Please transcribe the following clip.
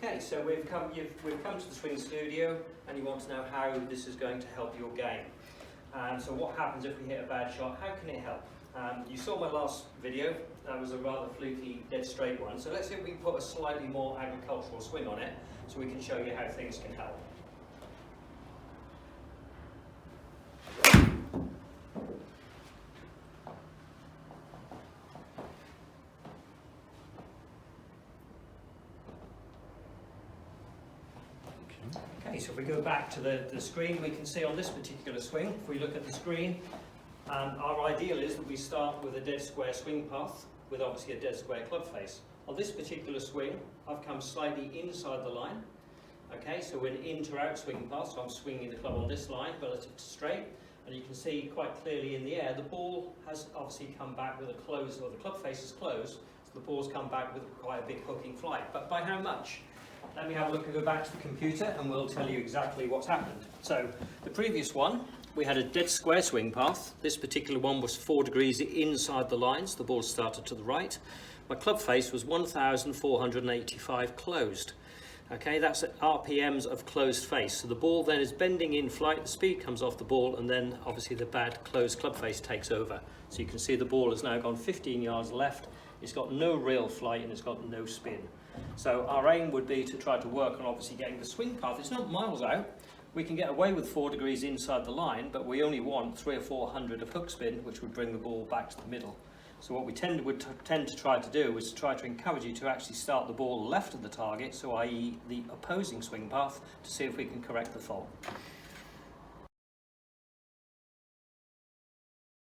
Okay, so we've come to the swing studio, and you want to know how this is going to help your game. So what happens if we hit a bad shot? How can it help? You saw my last video. That was a rather fluky, dead straight one. So let's see if we can put a slightly more agricultural swing on it, so we can show you how things can help. Okay, so if we go back to the screen, we can see on this particular swing, if we look at the screen, our ideal is that we start with a dead square swing path with obviously a dead square club face. On this particular swing, I've come slightly inside the line. Okay, so we're an in to out swing path, so I'm swinging the club on this line relative to straight, and you can see quite clearly in the air the ball has obviously come back with a close, or the club face is closed, so the ball's come back with quite a big hooking flight. But by how much? Let me have a look and go back to the computer and we'll tell you exactly what's happened. So the previous one, we had a dead square swing path. This particular one was 4 degrees inside the lines. The ball started to the right. My club face was 1,485 closed. Okay, that's at RPMs of closed face. So the ball then is bending in flight, the speed comes off the ball, and then obviously the bad closed club face takes over. So you can see the ball has now gone 15 yards left. It's got no real flight and it's got no spin. So our aim would be to try to work on obviously getting the swing path. It's not miles out. We can get away with 4 degrees inside the line, but we only want 300 or 400 of hook spin, which would bring the ball back to the middle. So what we tend to try to do is to try to encourage you to actually start the ball left of the target, so i.e. the opposing swing path, to see if we can correct the fault.